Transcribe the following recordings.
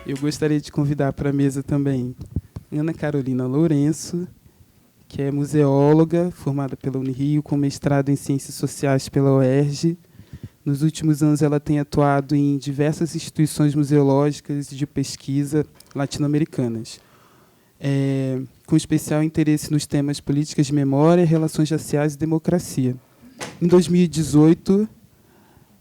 Eu gostaria de convidar para a mesa também Ana Carolina Lourenço, que é museóloga, formada pela Unirio, com mestrado em Ciências Sociais pela UERJ. Nos últimos anos, ela tem atuado em diversas instituições museológicas e de pesquisa latino-americanas, com especial interesse nos temas políticas de memória, relações raciais e democracia. Em 2018,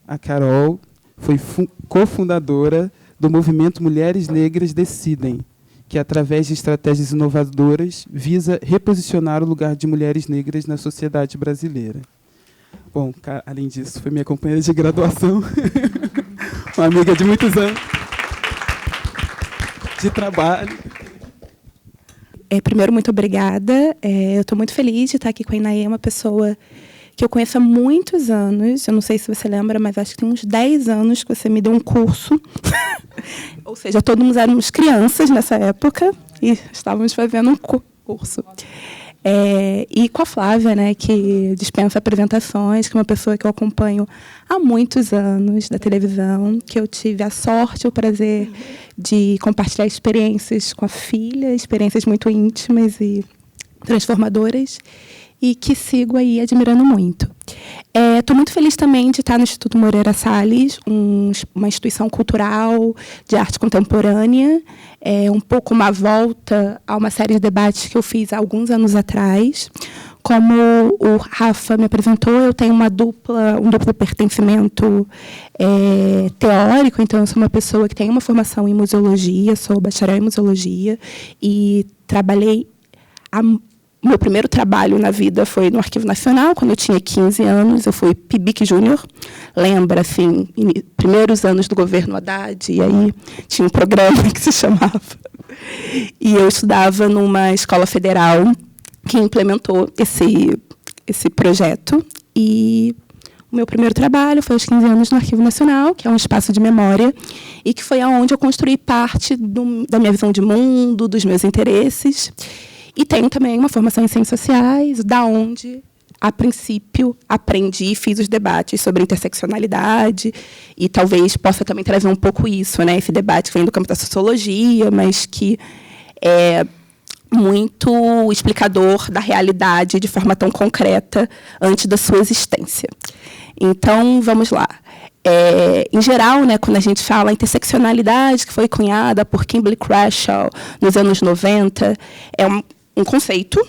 a Carol foi cofundadora do movimento Mulheres Negras Decidem, que, através de estratégias inovadoras, visa reposicionar o lugar de mulheres negras na sociedade brasileira. Bom, além disso, foi minha companheira de graduação, uma amiga de muitos anos de trabalho. Primeiro, muito obrigada. Eu estou muito feliz de estar aqui com a Inaê, uma pessoa que eu conheço há muitos anos. Eu não sei se você lembra, mas acho que tem uns 10 anos que você me deu um curso. Ou seja, todos éramos crianças nessa época e estávamos fazendo um curso. E com a Flávia, né, que dispensa apresentações, que é uma pessoa que eu acompanho há muitos anos da televisão, que eu tive a sorte, o prazer de compartilhar experiências com a filha, experiências muito íntimas e transformadoras, e que sigo aí admirando muito. Estou muito feliz também de estar no Instituto Moreira Salles, uma instituição cultural de arte contemporânea, um pouco uma volta a uma série de debates que eu fiz há alguns anos atrás. Como o Rafa me apresentou, eu tenho um duplo pertencimento teórico, então eu sou uma pessoa que tem uma formação em museologia, sou bacharel em museologia e trabalhei meu primeiro trabalho na vida foi no Arquivo Nacional, quando eu tinha 15 anos. Eu fui PIBIC Júnior. Lembra, assim, primeiros anos do governo Haddad, e aí tinha um programa que se chamava. E eu estudava numa escola federal que implementou esse projeto. E o meu primeiro trabalho foi aos 15 anos no Arquivo Nacional, que é um espaço de memória, e que foi onde eu construí parte da minha visão de mundo, dos meus interesses. E tenho também uma formação em Ciências Sociais, da onde, a princípio, aprendi e fiz os debates sobre interseccionalidade, e talvez possa também trazer um pouco isso, né? Esse debate que vem do campo da sociologia, mas que é muito explicador da realidade de forma tão concreta antes da sua existência. Então, vamos lá. Em geral, né, quando a gente fala a interseccionalidade, que foi cunhada por Kimberly Crenshaw nos anos 90, é um conceito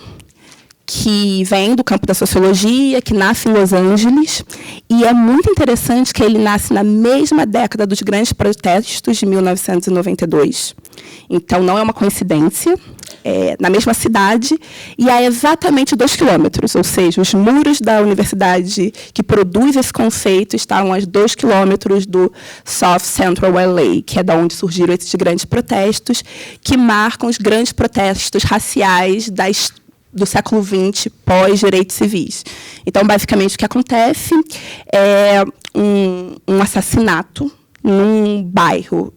que vem do campo da sociologia, que nasce em Los Angeles, e é muito interessante que ele nasce na mesma década dos grandes protestos de 1992. Então, não é uma coincidência, na mesma cidade, e a exatamente 2 quilômetros, ou seja, os muros da universidade que produz esse conceito estavam a 2 quilômetros do South Central LA, que é da onde surgiram esses grandes protestos, que marcam os grandes protestos raciais do século XX, pós-direitos civis. Então, basicamente, o que acontece é um assassinato num bairro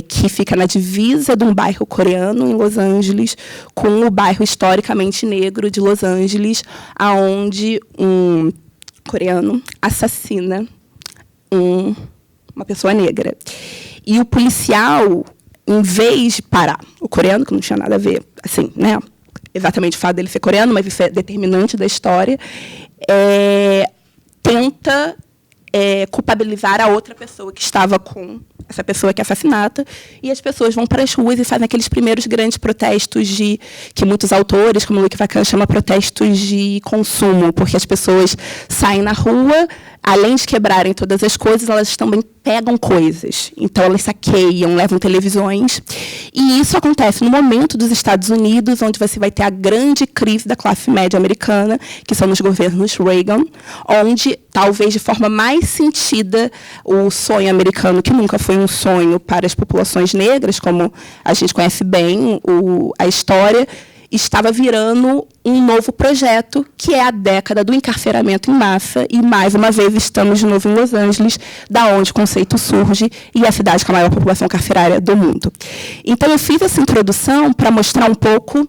que fica na divisa de um bairro coreano em Los Angeles com o bairro historicamente negro de Los Angeles, aonde um coreano assassina uma pessoa negra. E o policial, em vez de parar o coreano, que não tinha nada a ver, assim, né? Exatamente o fato dele ser coreano, mas isso é determinante da história, tenta culpabilizar a outra pessoa que estava com essa pessoa que é assassinata, e as pessoas vão para as ruas e fazem aqueles primeiros grandes protestos que muitos autores, como Luc Vacan, chama protestos de consumo, porque as pessoas saem na rua, além de quebrarem todas as coisas, elas também pegam coisas. Então, elas saqueiam, levam televisões. E isso acontece no momento dos Estados Unidos, onde você vai ter a grande crise da classe média americana, que são nos governos Reagan, onde, talvez de forma mais sentida, o sonho americano, que nunca foi um sonho para as populações negras, como a gente conhece bem a história, estava virando um novo projeto, que é a década do encarceramento em massa, e, mais uma vez, estamos de novo em Los Angeles, da onde o conceito surge, e é a cidade com a maior população carcerária do mundo. Então, eu fiz essa introdução para mostrar um pouco...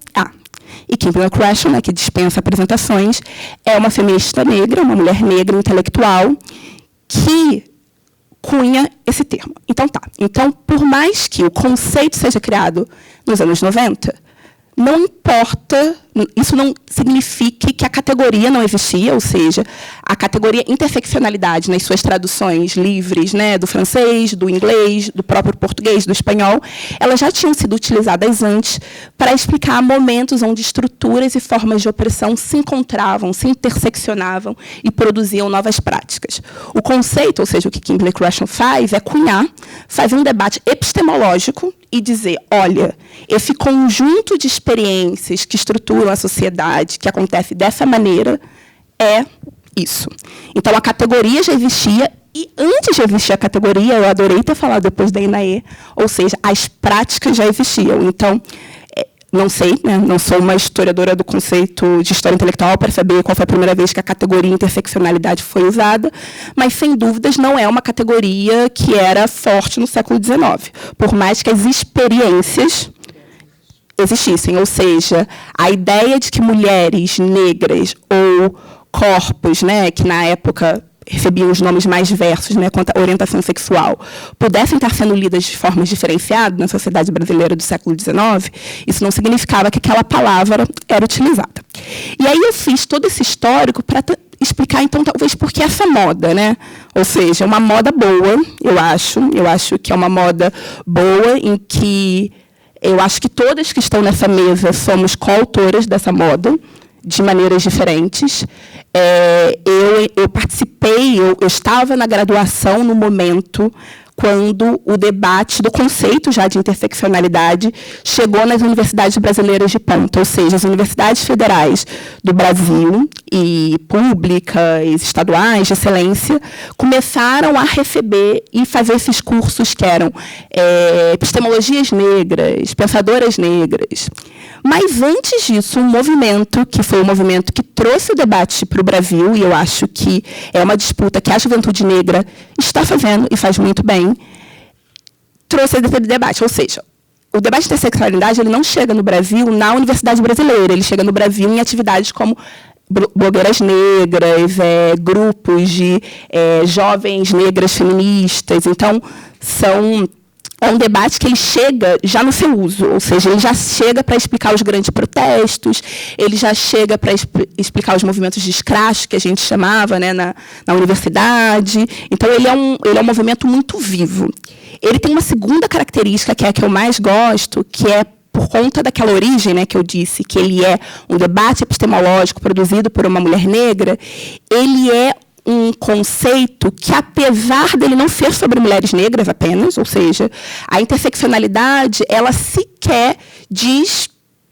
E Kimberly Crenshaw, né, que dispensa apresentações, é uma feminista negra, uma mulher negra intelectual, que, cunha esse termo. Então, Então, por mais que o conceito seja criado nos anos 90, não importa, isso não significa que a categoria não existia, ou seja, a categoria interseccionalidade nas suas traduções livres, né, do francês, do inglês, do próprio português, do espanhol, elas já tinham sido utilizadas antes para explicar momentos onde estruturas e formas de opressão se encontravam, se interseccionavam e produziam novas práticas. O conceito, ou seja, o que Kimberlé Crenshaw faz, é cunhar, fazer um debate epistemológico e dizer, olha, esse conjunto de experiências que estruturam a sociedade, que acontece dessa maneira, é isso. Então, a categoria já existia, e antes de existir a categoria, eu adorei ter falado depois da INAE, ou seja, as práticas já existiam. Então, não sei, né, não sou uma historiadora do conceito de história intelectual para saber qual foi a primeira vez que a categoria interseccionalidade foi usada, mas, sem dúvidas, não é uma categoria que era forte no século XIX, por mais que as experiências existissem. Ou seja, a ideia de que mulheres negras ou corpos, né, que na época recebiam os nomes mais diversos, né, quanto à orientação sexual, pudessem estar sendo lidas de formas diferenciadas na sociedade brasileira do século XIX, isso não significava que aquela palavra era utilizada. E aí eu fiz todo esse histórico para explicar, então, talvez, por que essa moda, né? Ou seja, uma moda boa, eu acho que é uma moda boa em que eu acho que todas que estão nessa mesa somos coautoras dessa moda, de maneiras diferentes. Eu participei, eu estava na graduação no momento quando o debate do conceito já de interseccionalidade chegou nas universidades brasileiras de ponta, ou seja, as universidades federais do Brasil, e públicas, estaduais, de excelência, começaram a receber e fazer esses cursos que eram epistemologias negras, pensadoras negras. Mas, antes disso, um movimento, que foi o movimento que trouxe o debate para o Brasil, e eu acho que é uma disputa que a juventude negra está fazendo, e faz muito bem, trouxe esse debate. Ou seja, o debate de interseccionalidade ele não chega no Brasil na universidade brasileira, ele chega no Brasil em atividades como blogueiras negras, grupos de jovens negras feministas. Então, é um debate que ele chega já no seu uso, ou seja, ele já chega para explicar os grandes protestos, ele já chega para explicar os movimentos de escracho, que a gente chamava, né, na universidade. Então, ele é um movimento muito vivo. Ele tem uma segunda característica, que é a que eu mais gosto, que é por conta daquela origem, né, que eu disse, que ele é um debate epistemológico produzido por uma mulher negra, ele é um conceito que, apesar dele não ser sobre mulheres negras apenas, ou seja, a interseccionalidade, ela sequer diz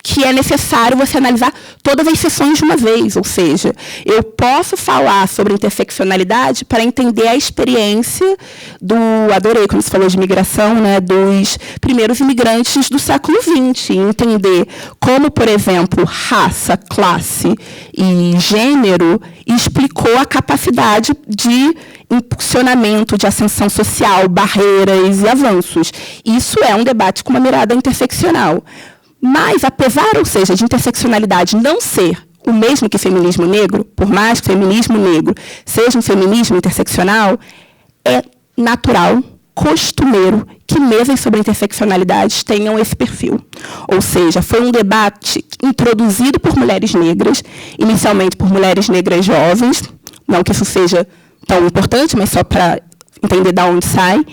que é necessário você analisar todas as sessões de uma vez, ou seja, eu posso falar sobre interseccionalidade para entender a experiência adorei quando você falou de migração, né, dos primeiros imigrantes do século XX, entender como, por exemplo, raça, classe e gênero explicou a capacidade de impulsionamento, de ascensão social, barreiras e avanços. Isso é um debate com uma mirada interseccional. Mas, apesar, ou seja, de interseccionalidade não ser o mesmo que feminismo negro, por mais que o feminismo negro seja um feminismo interseccional, é natural, costumeiro, que mesas sobre interseccionalidade tenham esse perfil. Ou seja, foi um debate introduzido por mulheres negras, inicialmente por mulheres negras jovens, não que isso seja tão importante, mas só para entender de onde sai,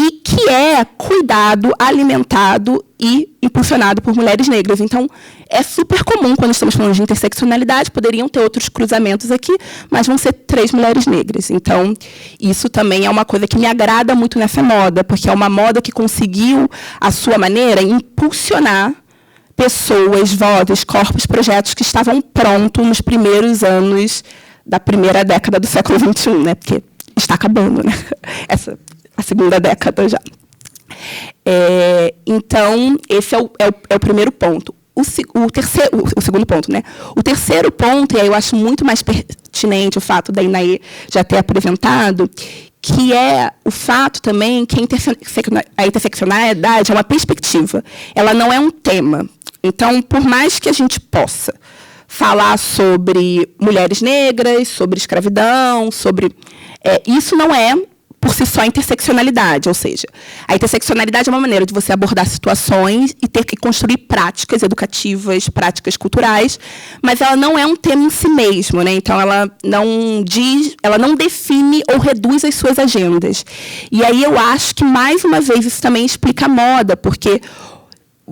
e que é cuidado, alimentado e impulsionado por mulheres negras. Então, é super comum, quando estamos falando de interseccionalidade, poderiam ter outros cruzamentos aqui, mas vão ser 3 mulheres negras. Então, isso também é uma coisa que me agrada muito nessa moda, porque é uma moda que conseguiu, à sua maneira, impulsionar pessoas, vozes, corpos, projetos que estavam prontos nos primeiros anos da primeira década do século XXI, né? Porque está acabando, né? A segunda década já. Então, esse é o primeiro ponto. O segundo ponto, né? O terceiro ponto, e aí eu acho muito mais pertinente o fato da INAE já ter apresentado, que é o fato também que a interseccionalidade é uma perspectiva. Ela não é um tema. Então, por mais que a gente possa falar sobre mulheres negras, sobre escravidão, sobre... isso não é por si só, a interseccionalidade, ou seja, a interseccionalidade é uma maneira de você abordar situações e ter que construir práticas educativas, práticas culturais, mas ela não é um tema em si mesmo, né? Então ela não define ou reduz as suas agendas. E aí eu acho que, mais uma vez, isso também explica a moda, porque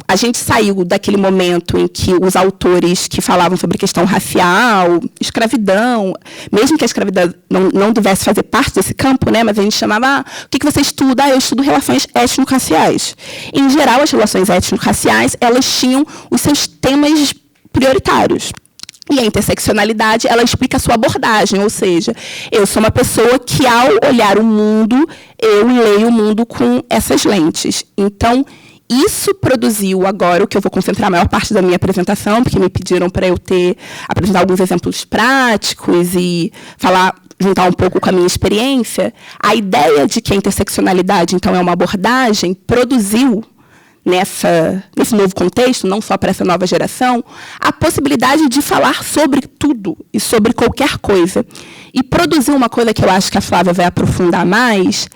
a gente saiu daquele momento em que os autores que falavam sobre questão racial, escravidão, mesmo que a escravidão não devesse fazer parte desse campo, né, mas a gente chamava, o que você estuda? Eu estudo relações étnico-raciais. Em geral, as relações étnico-raciais, elas tinham os seus temas prioritários. E a interseccionalidade, ela explica a sua abordagem, ou seja, eu sou uma pessoa que, ao olhar o mundo, eu leio o mundo com essas lentes. Então, isso produziu agora, o que eu vou concentrar a maior parte da minha apresentação, porque me pediram para eu apresentar alguns exemplos práticos e juntar um pouco com a minha experiência. A ideia de que a interseccionalidade, então, é uma abordagem, produziu, nesse novo contexto, não só para essa nova geração, a possibilidade de falar sobre tudo e sobre qualquer coisa. E produziu uma coisa que eu acho que a Flávia vai aprofundar mais,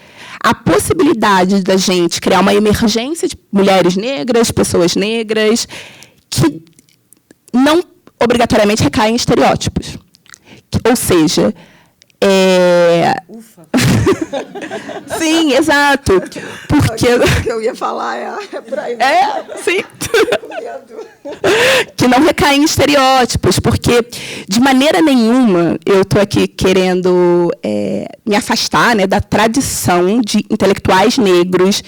a possibilidade da gente criar uma emergência de mulheres negras, pessoas negras, que não obrigatoriamente recaem em estereótipos. Ou seja, Ufa! Sim, exato. Porque o que eu ia falar é por aí. Sim. Que não recaem em estereótipos, porque, de maneira nenhuma, eu estou aqui querendo me afastar, né, da tradição de intelectuais negros,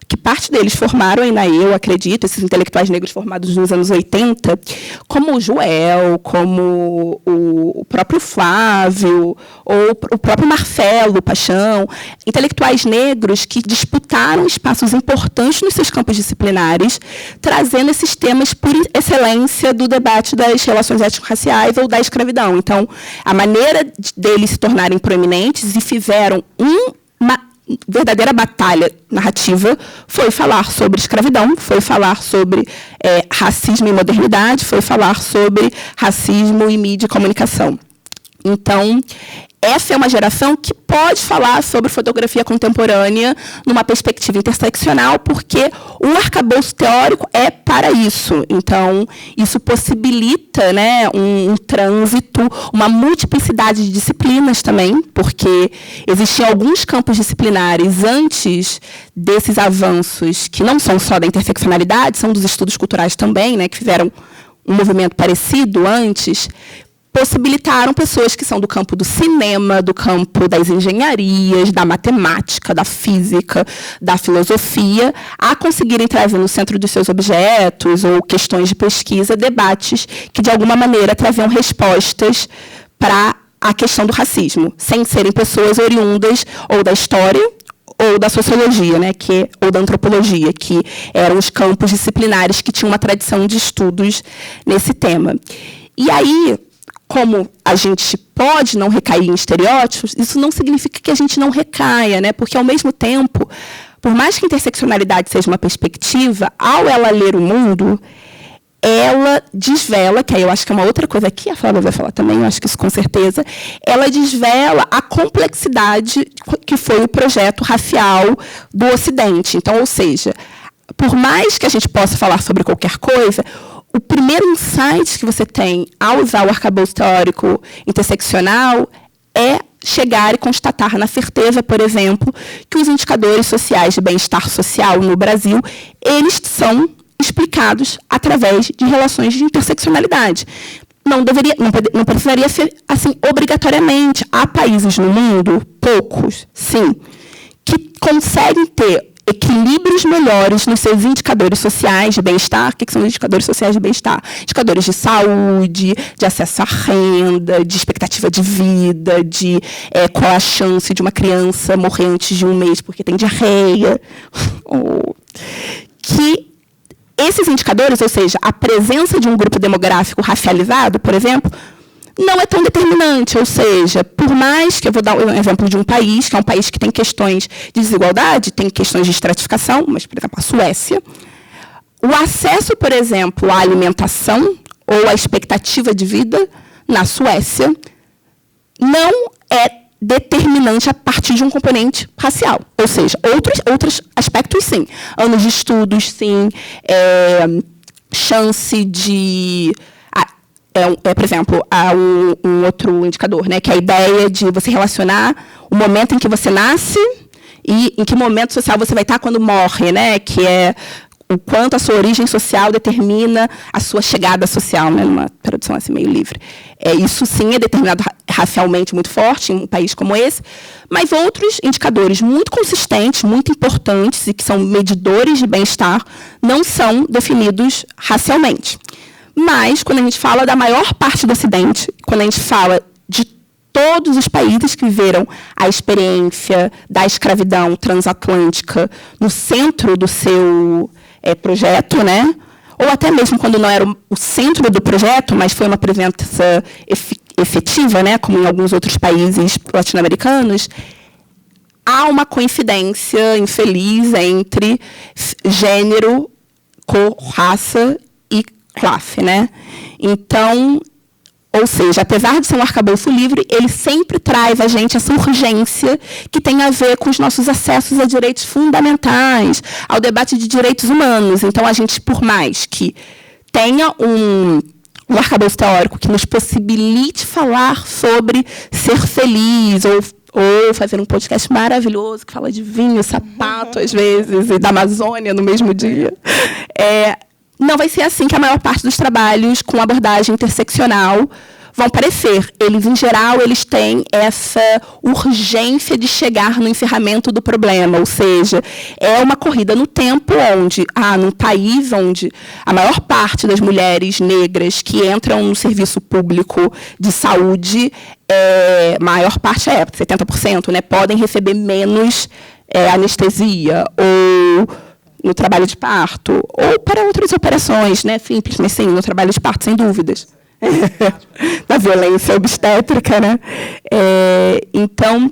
que parte deles formaram aí eu acredito, esses intelectuais negros formados nos anos 80, como o Joel, como o próprio Flávio, ou o próprio Marcelo Paixão, intelectuais negros que disputaram espaços importantes nos seus campos disciplinares, trazendo esses temas por excelência do debate das relações étnico-raciais ou da escravidão. Então, a maneira deles se tornarem proeminentes e fizeram uma verdadeira batalha narrativa foi falar sobre escravidão, foi falar sobre racismo e modernidade, foi falar sobre racismo e mídia e comunicação. Então, essa é uma geração que pode falar sobre fotografia contemporânea numa perspectiva interseccional, porque o arcabouço teórico é para isso. Então, isso possibilita, né, um trânsito, uma multiplicidade de disciplinas também, porque existiam alguns campos disciplinares antes desses avanços, que não são só da interseccionalidade, são dos estudos culturais também, né, que fizeram um movimento parecido antes, possibilitaram pessoas que são do campo do cinema, do campo das engenharias, da matemática, da física, da filosofia, a conseguirem trazer no centro dos seus objetos ou questões de pesquisa debates que, de alguma maneira, traziam respostas para a questão do racismo, sem serem pessoas oriundas ou da história ou da sociologia, né, ou da antropologia, que eram os campos disciplinares que tinham uma tradição de estudos nesse tema. E aí, como a gente pode não recair em estereótipos, isso não significa que a gente não recaia, né? Porque, ao mesmo tempo, por mais que a interseccionalidade seja uma perspectiva, ao ela ler o mundo, ela desvela, que aí eu acho que é uma outra coisa que a Flávia vai falar também, eu acho que isso com certeza, ela desvela a complexidade que foi o projeto racial do Ocidente. Então, ou seja, por mais que a gente possa falar sobre qualquer coisa, o primeiro insight que você tem ao usar o arcabouço teórico interseccional é chegar e constatar na certeza, por exemplo, que os indicadores sociais de bem-estar social no Brasil, eles são explicados através de relações de interseccionalidade. Não precisaria ser assim obrigatoriamente. Há países no mundo, poucos, sim, que conseguem ter equilíbrios melhores nos seus indicadores sociais de bem-estar. O que são os indicadores sociais de bem-estar? Indicadores de saúde, de acesso à renda, de expectativa de vida, de qual a chance de uma criança morrer antes de um mês porque tem diarreia. Que esses indicadores, ou seja, a presença de um grupo demográfico racializado, por exemplo, não é tão determinante, ou seja, por mais que eu vou dar um exemplo de um país, que é um país que tem questões de desigualdade, tem questões de estratificação, mas, por exemplo, a Suécia, o acesso, por exemplo, à alimentação ou à expectativa de vida na Suécia não é determinante a partir de um componente racial. Ou seja, outros aspectos, sim. Anos de estudos, sim. Chance de... por exemplo, há um outro indicador, né, que é a ideia de você relacionar o momento em que você nasce e em que momento social você vai estar quando morre, né, que é o quanto a sua origem social determina a sua chegada social, né, numa tradução assim meio livre. Isso, sim, é determinado racialmente muito forte em um país como esse, mas outros indicadores muito consistentes, muito importantes e que são medidores de bem-estar não são definidos racialmente. Mas, quando a gente fala da maior parte do Ocidente, quando a gente fala de todos os países que viveram a experiência da escravidão transatlântica no centro do seu projeto, né? Ou até mesmo quando não era o centro do projeto, mas foi uma presença efetiva, né? Como em alguns outros países latino-americanos, há uma coincidência infeliz entre gênero, cor, raça e classe, né? Então, ou seja, apesar de ser um arcabouço livre, ele sempre traz a gente essa urgência que tem a ver com os nossos acessos a direitos fundamentais, ao debate de direitos humanos. Então, a gente, por mais que tenha um arcabouço teórico que nos possibilite falar sobre ser feliz, ou fazer um podcast maravilhoso que fala de vinho, sapato, às vezes, e da Amazônia no mesmo dia, não vai ser assim que a maior parte dos trabalhos com abordagem interseccional vão parecer. Eles, em geral, eles têm essa urgência de chegar no encerramento do problema, ou seja, é uma corrida no tempo onde, num país onde a maior parte das mulheres negras que entram no serviço público de saúde, maior parte 70%, né, podem receber menos anestesia ou no trabalho de parto, ou para outras operações, né, simples, mas sim, no trabalho de parto, sem dúvidas. Da violência obstétrica, né? Então,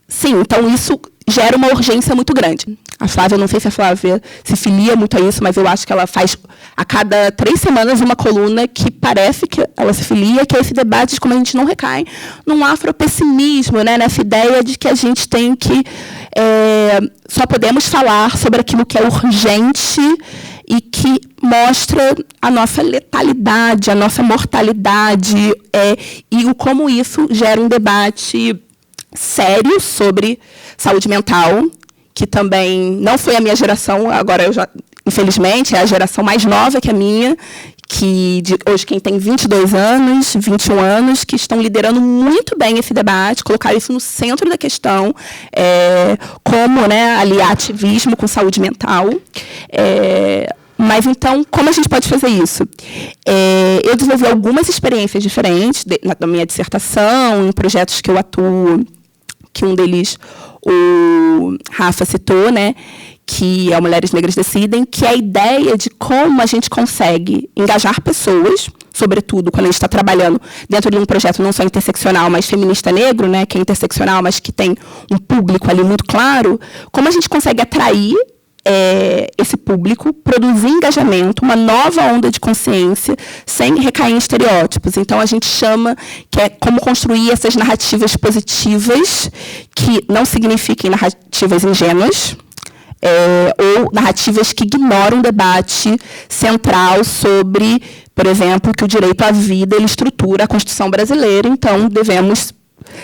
sim, então isso gera uma urgência muito grande. A Flávia, não sei se a Flávia se filia muito a isso, mas eu acho que ela faz, a cada 3 semanas, uma coluna que parece que ela se filia, que é esse debate de como a gente não recai num afropessimismo, né? Nessa ideia de que a gente tem que... só podemos falar sobre aquilo que é urgente e que mostra a nossa letalidade, a nossa mortalidade, e como isso gera um debate sério sobre saúde mental, que também não foi a minha geração, agora eu já, infelizmente, é a geração mais nova que a minha, que hoje quem tem 22 anos, 21 anos, que estão liderando muito bem esse debate, colocar isso no centro da questão, como, né, aliar ativismo com saúde mental. Mas, então, como a gente pode fazer isso? Eu desenvolvi algumas experiências diferentes na minha dissertação, em projetos que eu atuo, que um deles o Rafa citou, né, que é Mulheres Negras Decidem, que é a ideia de como a gente consegue engajar pessoas, sobretudo quando a gente está trabalhando dentro de um projeto não só interseccional, mas feminista negro, né, que é interseccional, mas que tem um público ali muito claro, como a gente consegue atrair esse público, produzir engajamento, uma nova onda de consciência, sem recair em estereótipos. Então, a gente chama que é como construir essas narrativas positivas, que não signifiquem narrativas ingênuas, ou narrativas que ignoram o debate central sobre, por exemplo, que o direito à vida ele estrutura a Constituição brasileira, então devemos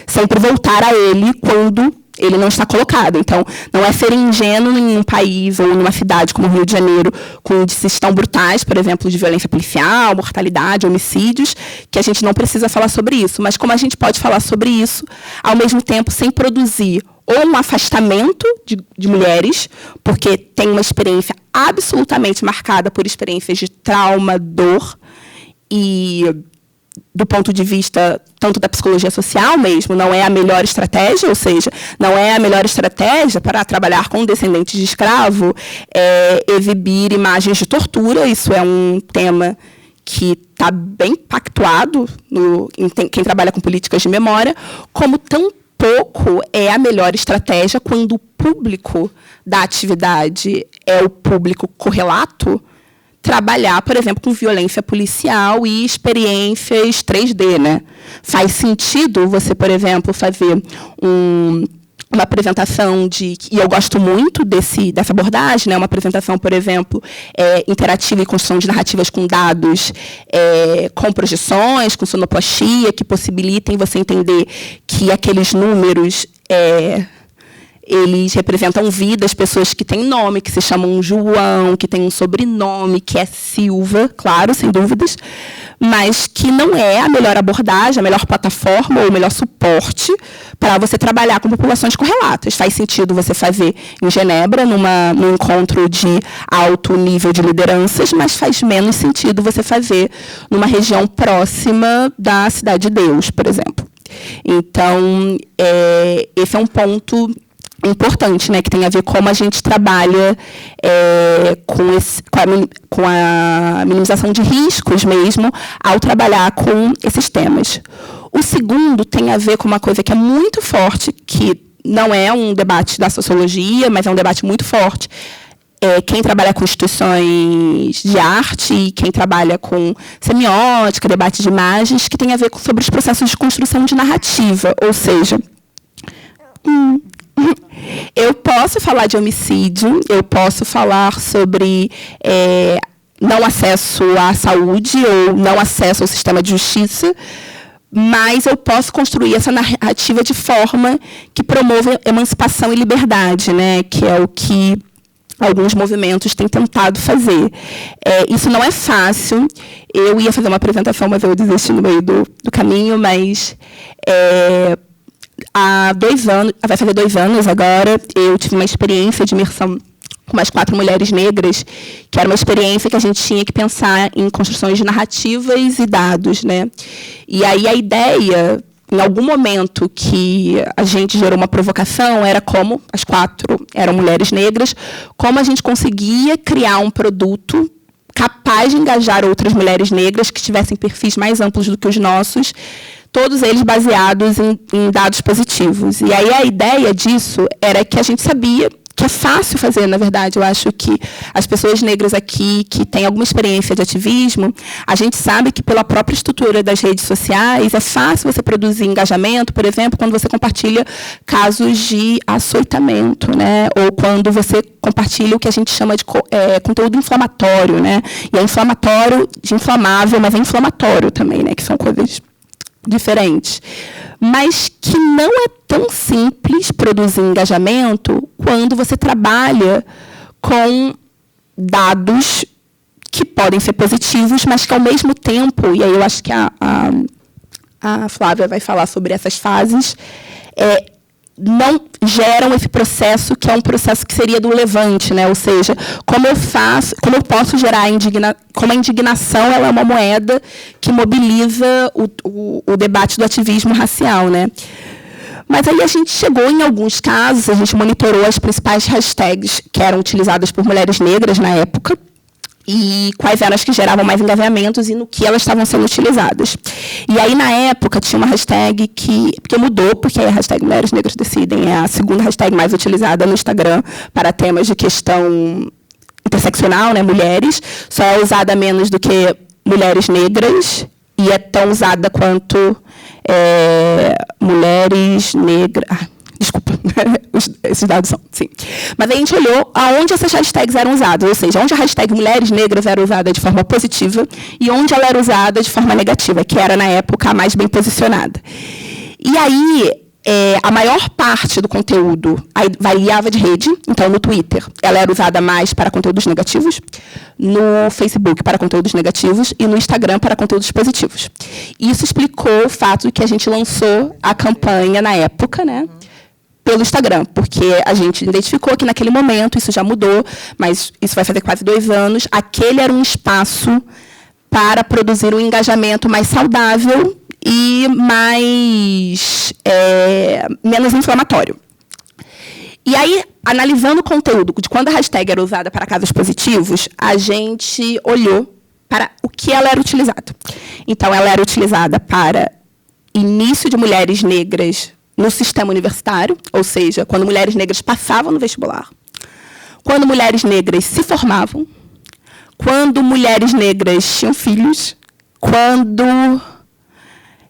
sempre voltar a ele quando ele não está colocado. Então, não é ser ingênuo em um país ou numa cidade como o Rio de Janeiro, com índices tão brutais, por exemplo, de violência policial, mortalidade, homicídios, que a gente não precisa falar sobre isso. Mas como a gente pode falar sobre isso, ao mesmo tempo, sem produzir ou um afastamento de mulheres, porque tem uma experiência absolutamente marcada por experiências de trauma, dor, e do ponto de vista tanto da psicologia social mesmo, não é a melhor estratégia, ou seja, não é a melhor estratégia para trabalhar com descendentes de escravo, exibir imagens de tortura. Isso é um tema que está bem pactuado em quem trabalha com políticas de memória, como tampouco é a melhor estratégia quando o público da atividade é o público correlato, trabalhar, por exemplo, com violência policial e experiências 3D, né? Faz sentido você, por exemplo, fazer uma apresentação e eu gosto muito dessa abordagem, né? Uma apresentação, por exemplo, interativa e construção de narrativas com dados, com projeções, com sonoplastia, que possibilitem você entender que aqueles números eles representam vidas, pessoas que têm nome, que se chamam João, que têm um sobrenome, que é Silva, claro, sem dúvidas, mas que não é a melhor abordagem, a melhor plataforma ou o melhor suporte para você trabalhar com populações correlatas. Faz sentido você fazer em Genebra, num encontro de alto nível de lideranças, mas faz menos sentido você fazer numa região próxima da Cidade de Deus, por exemplo. Então, esse é um ponto importante, né, que tem a ver com como a gente trabalha com a minimização de riscos mesmo ao trabalhar com esses temas. O segundo tem a ver com uma coisa que é muito forte, que não é um debate da sociologia, mas é um debate muito forte. Quem trabalha com instituições de arte e quem trabalha com semiótica, debate de imagens, que tem a ver sobre os processos de construção de narrativa, ou seja, eu posso falar de homicídio, eu posso falar sobre não acesso à saúde ou não acesso ao sistema de justiça, mas eu posso construir essa narrativa de forma que promova emancipação e liberdade, né? Que é o que alguns movimentos têm tentado fazer. Isso não é fácil. Eu ia fazer uma apresentação, mas eu desisti no meio do caminho, mas há 2 anos, vai fazer 2 anos agora, eu tive uma experiência de imersão com mais 4 mulheres negras, que era uma experiência que a gente tinha que pensar em construções de narrativas e dados, né? E aí a ideia, em algum momento que a gente gerou uma provocação, era como, as 4 eram mulheres negras, como a gente conseguia criar um produto capaz de engajar outras mulheres negras que tivessem perfis mais amplos do que os nossos, todos eles baseados em dados positivos. E aí a ideia disso era que a gente sabia que é fácil fazer, na verdade. Eu acho que as pessoas negras aqui, que têm alguma experiência de ativismo, a gente sabe que pela própria estrutura das redes sociais, é fácil você produzir engajamento, por exemplo, quando você compartilha casos de açoitamento, né? Ou quando você compartilha o que a gente chama de conteúdo inflamatório, né? E é inflamatório de inflamável, mas é inflamatório também, né? Que são coisas diferentes, mas que não é tão simples produzir engajamento quando você trabalha com dados que podem ser positivos, mas que, ao mesmo tempo, e aí eu acho que a Flávia vai falar sobre essas fases, não geram esse processo, que é um processo que seria do levante, né? Ou seja, como eu posso gerar como a indignação ela é uma moeda que mobiliza o debate do ativismo racial, né? Mas aí a gente chegou em alguns casos, a gente monitorou as principais hashtags que eram utilizadas por mulheres negras na época, e quais eram as que geravam mais engajamentos e no que elas estavam sendo utilizadas. E aí, na época, tinha uma hashtag porque mudou, porque a hashtag Mulheres Negras Decidem é a segunda hashtag mais utilizada no Instagram para temas de questão interseccional, né, mulheres. Só é usada menos do que mulheres negras e é tão usada quanto mulheres negras... Desculpa, esses dados são, sim. Mas aí a gente olhou aonde essas hashtags eram usadas, ou seja, onde a hashtag Mulheres Negras era usada de forma positiva e onde ela era usada de forma negativa, que era, na época, a mais bem posicionada. E aí, a maior parte do conteúdo variava de rede. Então, no Twitter, ela era usada mais para conteúdos negativos, no Facebook para conteúdos negativos e no Instagram para conteúdos positivos. Isso explicou o fato de que a gente lançou a campanha na época, né? Pelo Instagram, porque a gente identificou que naquele momento, isso já mudou, mas isso vai fazer quase 2 anos, aquele era um espaço para produzir um engajamento mais saudável e menos inflamatório. E aí, analisando o conteúdo de quando a hashtag era usada para casos positivos, a gente olhou para o que ela era utilizada. Então, ela era utilizada para início de mulheres negras no sistema universitário, ou seja, quando mulheres negras passavam no vestibular, quando mulheres negras se formavam, quando mulheres negras tinham filhos, quando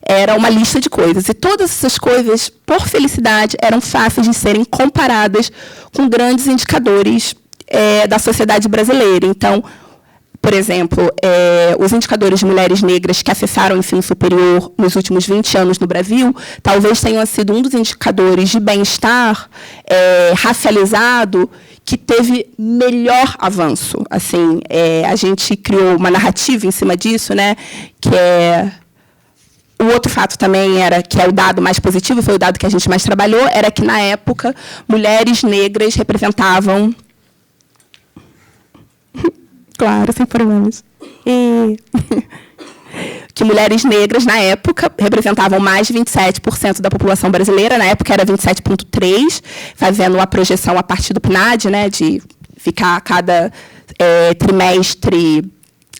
era uma lista de coisas. E todas essas coisas, por felicidade, eram fáceis de serem comparadas com grandes indicadores da sociedade brasileira. Então, por exemplo, os indicadores de mulheres negras que acessaram o ensino superior nos últimos 20 anos no Brasil, talvez tenham sido um dos indicadores de bem-estar racializado que teve melhor avanço. Assim, a gente criou uma narrativa em cima disso, né, que o outro fato também era, que é o dado mais positivo, foi o dado que a gente mais trabalhou, era que, na época, mulheres negras representavam... Claro, sem problemas. Que mulheres negras, na época, representavam mais de 27% da população brasileira. Na época, era 27,3%, fazendo a projeção a partir do PNAD, né, de ficar a cada trimestre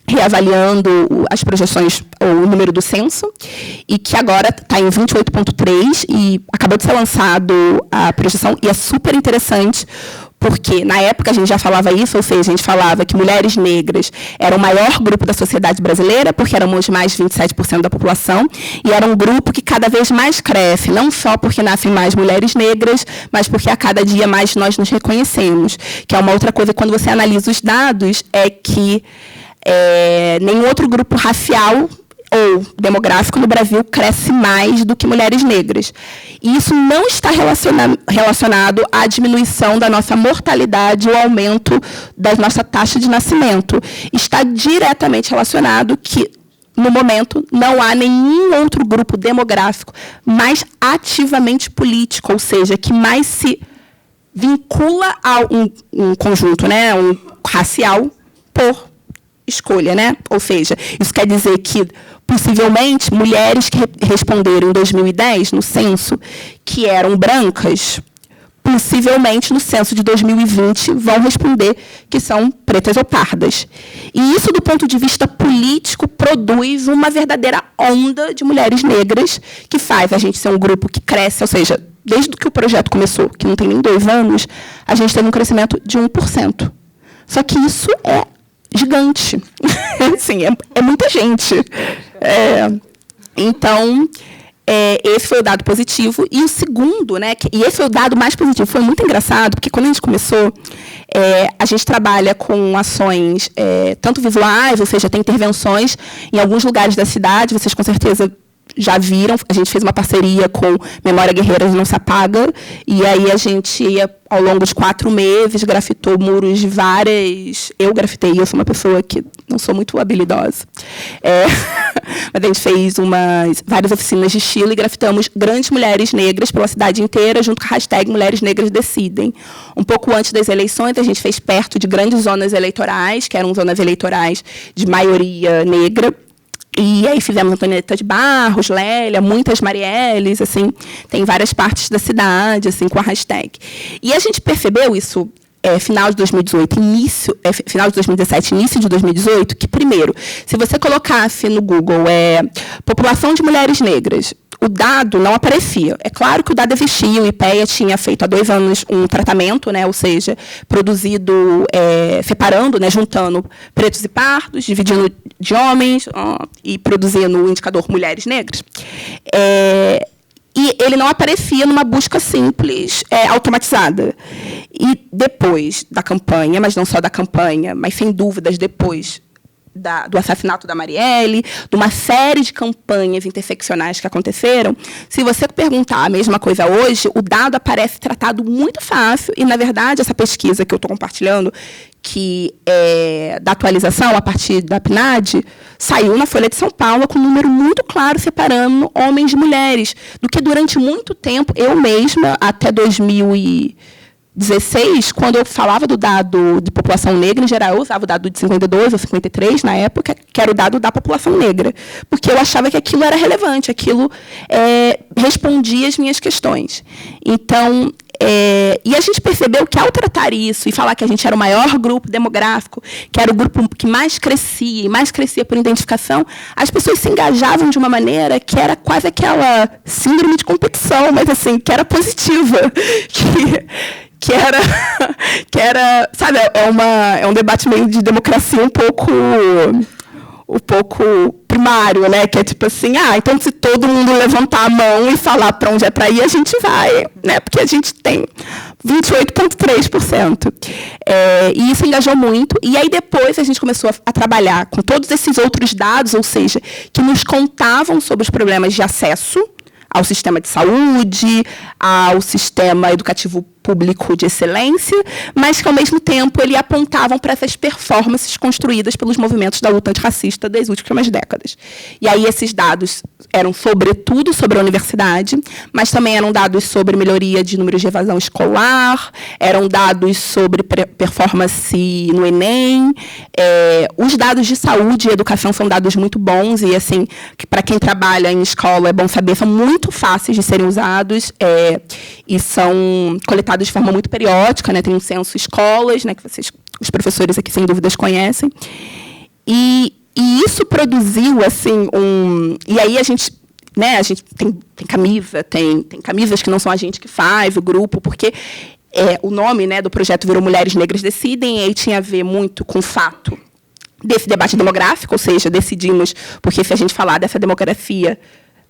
reavaliando as projeções, o número do censo, e que agora está em 28,3%, e acabou de ser lançado a projeção, e é super interessante, porque, na época, a gente já falava isso, ou seja, a gente falava que mulheres negras eram o maior grupo da sociedade brasileira, porque éramos mais de 27% da população, e era um grupo que cada vez mais cresce, não só porque nascem mais mulheres negras, mas porque a cada dia mais nós nos reconhecemos. Que é uma outra coisa, quando você analisa os dados, é que nenhum outro grupo racial ou demográfico no Brasil cresce mais do que mulheres negras. E isso não está relacionado à diminuição da nossa mortalidade ou aumento da nossa taxa de nascimento. Está diretamente relacionado que, no momento, não há nenhum outro grupo demográfico mais ativamente político, ou seja, que mais se vincula a um conjunto, né, um racial, por escolha, né? Ou seja, isso quer dizer que, possivelmente, mulheres que responderam em 2010, no censo, que eram brancas, possivelmente, no censo de 2020, vão responder que são pretas ou pardas. E isso, do ponto de vista político, produz uma verdadeira onda de mulheres negras, que faz a gente ser um grupo que cresce, ou seja, desde que o projeto começou, que não tem nem 2 anos, a gente teve um crescimento de 1%. Só que isso é gigante. Sim, é muita gente. Então, esse foi o dado positivo. E o segundo, né, e esse foi o dado mais positivo, foi muito engraçado, porque quando a gente começou, a gente trabalha com ações tanto visuais, ou seja, tem intervenções em alguns lugares da cidade, vocês com certeza já viram, a gente fez uma parceria com Memória Guerreiras Não Se Apaga, e aí a gente, ao longo de 4 meses, grafitou muros de várias... Eu grafitei, eu sou uma pessoa que não sou muito habilidosa. Mas a gente fez várias oficinas de estilo e grafitamos grandes mulheres negras pela cidade inteira, junto com a hashtag Mulheres Negras Decidem. Um pouco antes das eleições, a gente fez perto de grandes zonas eleitorais, que eram zonas eleitorais de maioria negra. E aí fizemos Antonieta de Barros, Lélia, muitas Marielles, assim, tem várias partes da cidade, assim, com a hashtag. E a gente percebeu isso final de 2018, final de 2017, início de 2018, que, primeiro, se você colocasse no Google população de mulheres negras, o dado não aparecia. É claro que o dado existia, o IPEA tinha feito há 2 anos um tratamento, né, ou seja, produzido, separando, né, juntando pretos e pardos, dividindo de homens e produzindo o indicador mulheres negras. E ele não aparecia numa busca simples, automatizada. E depois da campanha, mas não só da campanha, mas, sem dúvidas, depois do assassinato da Marielle, de uma série de campanhas interseccionais que aconteceram, se você perguntar a mesma coisa hoje, o dado aparece tratado muito fácil, e, na verdade, essa pesquisa que eu estou compartilhando, que é da atualização a partir da PNAD, saiu na Folha de São Paulo com um número muito claro separando homens de mulheres, do que durante muito tempo, eu mesma, até 2016, quando eu falava do dado de população negra, em geral, eu usava o dado de 52 ou 53, na época, que era o dado da população negra, porque eu achava que aquilo era relevante, aquilo respondia às minhas questões. Então, E a gente percebeu que, ao tratar isso e falar que a gente era o maior grupo demográfico, que era o grupo que mais crescia, e mais crescia por identificação, as pessoas se engajavam de uma maneira que era quase aquela síndrome de competição, mas assim, que era positiva, que era, sabe, é um debate meio de democracia um pouco primário, né? Que é tipo assim, então se todo mundo levantar a mão e falar para onde é para ir, a gente vai, né? Porque a gente tem 28,3%. E isso engajou muito. E aí depois a gente começou a trabalhar com todos esses outros dados, ou seja, que nos contavam sobre os problemas de acesso ao sistema de saúde, ao sistema educativo público de excelência, mas que, ao mesmo tempo, ele apontavam para essas performances construídas pelos movimentos da luta antirracista das últimas décadas. E aí esses dados eram, sobretudo, sobre a universidade, mas também eram dados sobre melhoria de números de evasão escolar, eram dados sobre performance no Enem. Os dados de saúde e educação são dados muito bons e, assim, para quem trabalha em escola, é bom saber, são muito fáceis de serem usados e são coletados de forma muito periódica, né? Tem um censo escolas, né, que os professores aqui, sem dúvidas, conhecem. E isso produziu, assim, E aí a gente tem camisa, tem camisas que não são a gente que faz, o grupo, porque o nome, né, do projeto virou Mulheres Negras Decidem, e aí tinha a ver muito com o fato desse debate demográfico, ou seja, decidimos, porque se a gente falar dessa demografia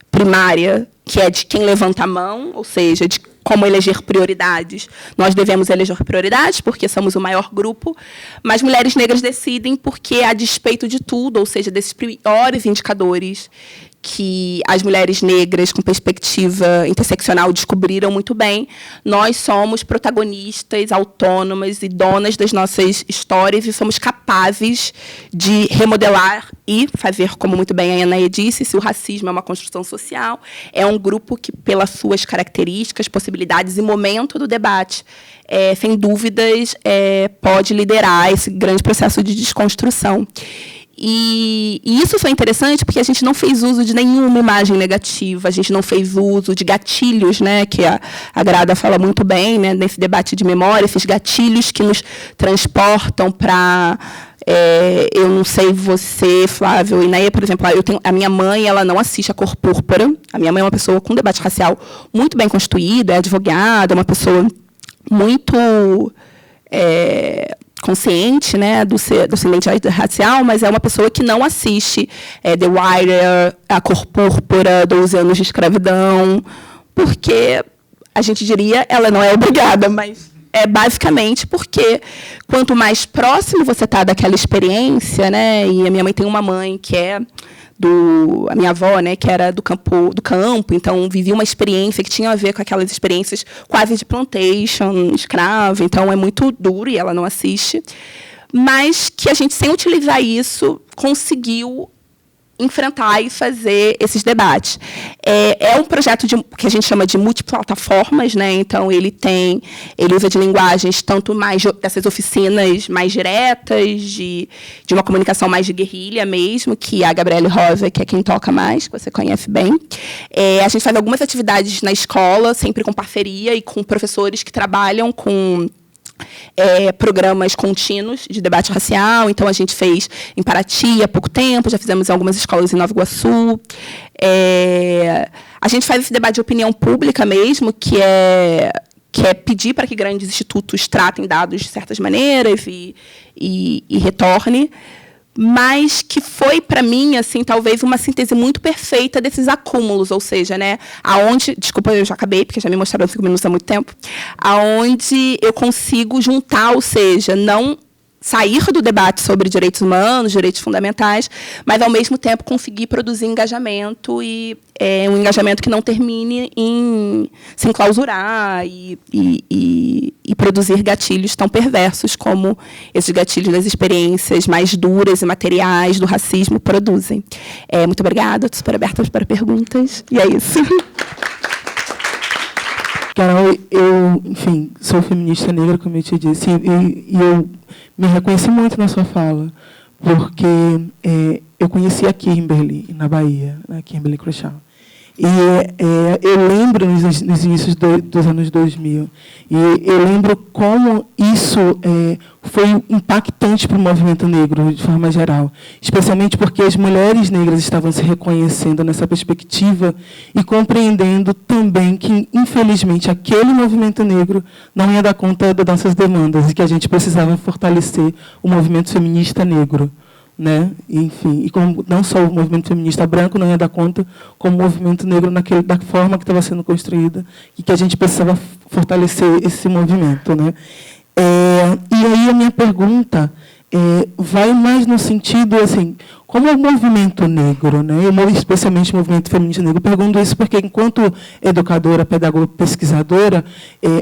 primária, que é de quem levanta a mão, ou seja, de como eleger prioridades. Nós devemos eleger prioridades, porque somos o maior grupo, mas Mulheres Negras Decidem porque, a despeito de tudo, ou seja, desses piores indicadores que as mulheres negras com perspectiva interseccional descobriram muito bem, nós somos protagonistas, autônomas e donas das nossas histórias e somos capazes de remodelar e fazer, como muito bem a Anaia disse, se o racismo é uma construção social, é um grupo que, pelas suas características, possibilidades e momento do debate, sem dúvidas, pode liderar esse grande processo de desconstrução. E isso foi interessante porque a gente não fez uso de nenhuma imagem negativa, a gente não fez uso de gatilhos, né, que a Grada fala muito bem, né, nesse debate de memória, esses gatilhos que nos transportam para... eu não sei você, Flávio, e Naê, por exemplo, a minha mãe, ela não assiste a Cor Púrpura. A minha mãe é uma pessoa com debate racial muito bem constituída, é advogada, é uma pessoa muito... consciente, né, do seu identidade racial, mas é uma pessoa que não assiste The Wire, A Cor Púrpura, 12 anos de escravidão, porque, a gente diria, ela não é obrigada, mas é basicamente porque quanto mais próximo você está daquela experiência, né, e a minha mãe tem uma mãe que é a minha avó, né, que era do campo, então vivia uma experiência que tinha a ver com aquelas experiências quase de plantation, escravo, então é muito duro e ela não assiste, mas que a gente, sem utilizar isso, conseguiu enfrentar e fazer esses debates. É um projeto que a gente chama de multiplataformas, né? Então ele usa de linguagens tanto mais dessas oficinas mais diretas, de uma comunicação mais de guerrilha mesmo, que a Gabriele Rosa, que é quem toca mais, que você conhece bem. A gente faz algumas atividades na escola, sempre com parceria e com professores que trabalham com programas contínuos de debate racial. Então, a gente fez em Paraty há pouco tempo, já fizemos em algumas escolas em Nova Iguaçu. A gente faz esse debate de opinião pública mesmo, que é pedir para que grandes institutos tratem dados de certas maneiras e retorne, mas que foi, para mim, assim, talvez uma síntese muito perfeita desses acúmulos, ou seja, né, desculpa, eu já acabei, porque já me mostraram 5 minutos há muito tempo, aonde eu consigo juntar, ou seja, não sair do debate sobre direitos humanos, direitos fundamentais, mas, ao mesmo tempo, conseguir produzir engajamento, e um engajamento que não termine em se enclausurar e produzir gatilhos tão perversos como esses gatilhos das experiências mais duras e materiais do racismo produzem. Muito obrigada, estou super aberta para perguntas, e é isso. Carol, eu, enfim, sou feminista negra, como eu te disse, e eu me reconheci muito na sua fala, porque eu conheci a Kimberly, na Bahia, né, Kimberly Crenshaw. E eu lembro, nos inícios dos anos 2000, e eu lembro como isso foi impactante para o movimento negro, de forma geral, especialmente porque as mulheres negras estavam se reconhecendo nessa perspectiva e compreendendo também que, infelizmente, aquele movimento negro não ia dar conta das nossas demandas e que a gente precisava fortalecer o movimento feminista negro. Né? Enfim, e como não só o movimento feminista branco não ia dar conta, como o movimento negro da forma que estava sendo construída e que a gente precisava fortalecer esse movimento, né? E aí a minha pergunta vai mais no sentido assim, como o movimento negro, né? Especialmente o movimento feminista negro, eu pergunto isso porque, enquanto educadora, pedagoga, pesquisadora,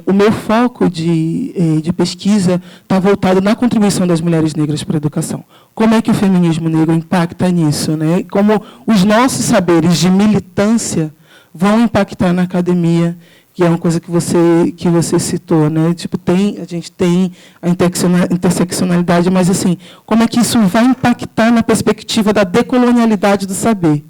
o meu foco de pesquisa está voltado na contribuição das mulheres negras para a educação. Como é que o feminismo negro impacta nisso, né? Como os nossos saberes de militância vão impactar na academia, que é uma coisa que você citou, né? Tipo, a gente tem a interseccionalidade, mas assim, como é que isso vai impactar na perspectiva da decolonialidade do saber?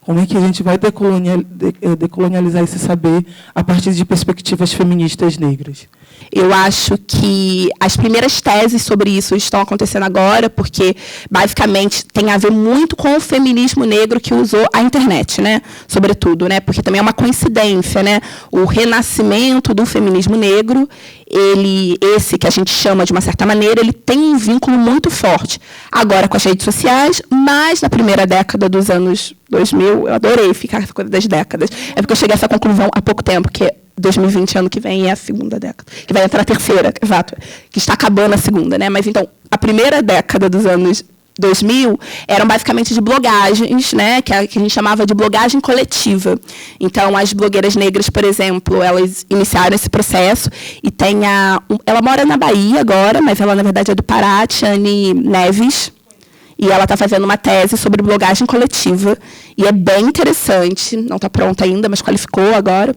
Como é que a gente vai decolonializar esse saber a partir de perspectivas feministas negras? Eu acho que as primeiras teses sobre isso estão acontecendo agora, porque, basicamente, tem a ver muito com o feminismo negro que usou a internet, né? Sobretudo, né? Porque também é uma coincidência, né? O renascimento do feminismo negro, esse que a gente chama de uma certa maneira, ele tem um vínculo muito forte. Agora com as redes sociais, mas na primeira década dos anos 2000, eu adorei ficar essa coisa das décadas. É porque eu cheguei a essa conclusão há pouco tempo, que 2020, ano que vem, é a segunda década. Que vai entrar a terceira, exato. Que está acabando a segunda, né? Mas, então, a primeira década dos anos 2000 eram basicamente de blogagens, né? Que a gente chamava de blogagem coletiva. Então, as blogueiras negras, por exemplo, elas iniciaram esse processo e tem ela mora na Bahia agora, mas ela, na verdade, é do Pará, Tiane Neves. E ela está fazendo uma tese sobre blogagem coletiva. E é bem interessante. Não está pronta ainda, mas qualificou agora.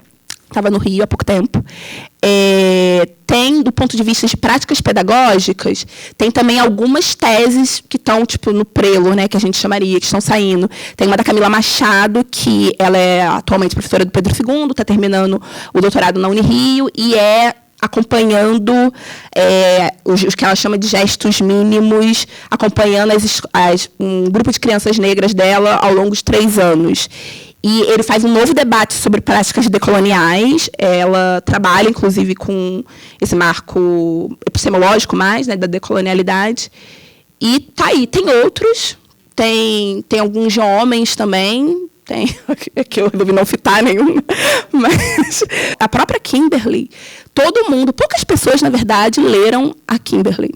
Estava no Rio há pouco tempo. Tem, do ponto de vista de práticas pedagógicas, tem também algumas teses que estão tipo, no prelo, né, que a gente chamaria, que estão saindo. Tem uma da Camila Machado, que ela é atualmente professora do Pedro II, está terminando o doutorado na Unirio, e acompanhando os que ela chama de gestos mínimos, acompanhando um grupo de crianças negras dela ao longo de 3 anos. E ele faz um novo debate sobre práticas decoloniais. Ela trabalha, inclusive, com esse marco epistemológico mais, né, da decolonialidade. E tá aí. Tem outros. Tem alguns homens também. Que eu resolvi não citar nenhum. Mas a própria Kimberly. Poucas pessoas, na verdade, leram a Kimberly.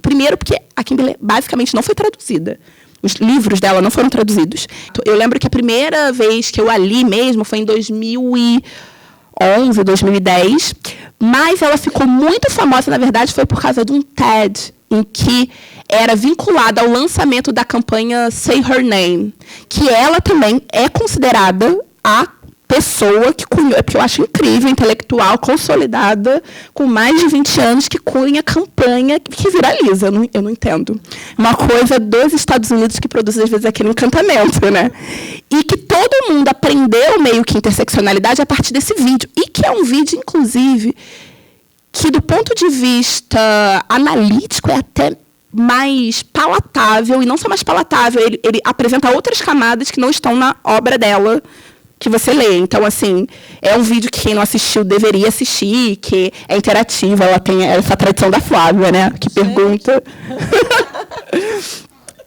Primeiro, porque a Kimberly basicamente não foi traduzida. Os livros dela não foram traduzidos. Eu lembro que a primeira vez que eu a li mesmo foi em 2011, 2010. Mas ela ficou muito famosa, na verdade, foi por causa de um TED, em que era vinculada ao lançamento da campanha Say Her Name, que ela também é considerada a pessoa que cunhou, porque eu acho incrível, intelectual, consolidada, com mais de 20 anos, que cunha campanha que viraliza. Eu não entendo. Uma coisa dos Estados Unidos que produz, às vezes, aqui no encantamento, né? E que todo mundo aprendeu meio que interseccionalidade a partir desse vídeo. E que é um vídeo, inclusive, que, do ponto de vista analítico, é até mais palatável, e não só mais palatável, ele apresenta outras camadas que não estão na obra dela, que você lê. Então, assim, é um vídeo que quem não assistiu deveria assistir, que é interativo, ela tem essa tradição da Flávia, né? Que pergunta.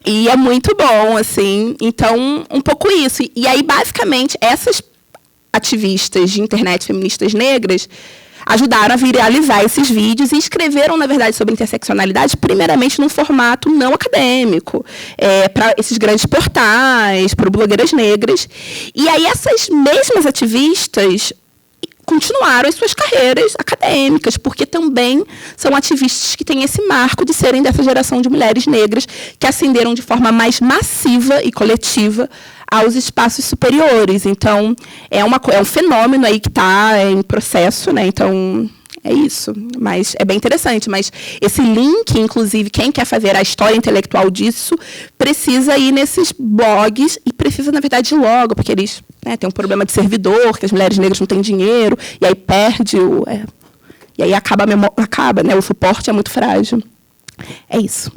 E é muito bom, assim. Então, um pouco isso. E aí, basicamente, essas ativistas de internet feministas negras ajudaram a viralizar esses vídeos e escreveram, na verdade, sobre interseccionalidade, primeiramente num formato não acadêmico, para esses grandes portais, para blogueiras negras. E aí essas mesmas ativistas continuaram as suas carreiras acadêmicas, porque também são ativistas que têm esse marco de serem dessa geração de mulheres negras que ascenderam de forma mais massiva e coletiva aos espaços superiores. Então, é um fenômeno aí que está em processo, né? Então, é isso. Mas é bem interessante. Mas esse link, inclusive, quem quer fazer a história intelectual disso, precisa ir nesses blogs e precisa, na verdade, logo, porque eles né, tem um problema de servidor, que as mulheres negras não têm dinheiro, e aí perde e aí acaba, né, o suporte é muito frágil. É isso.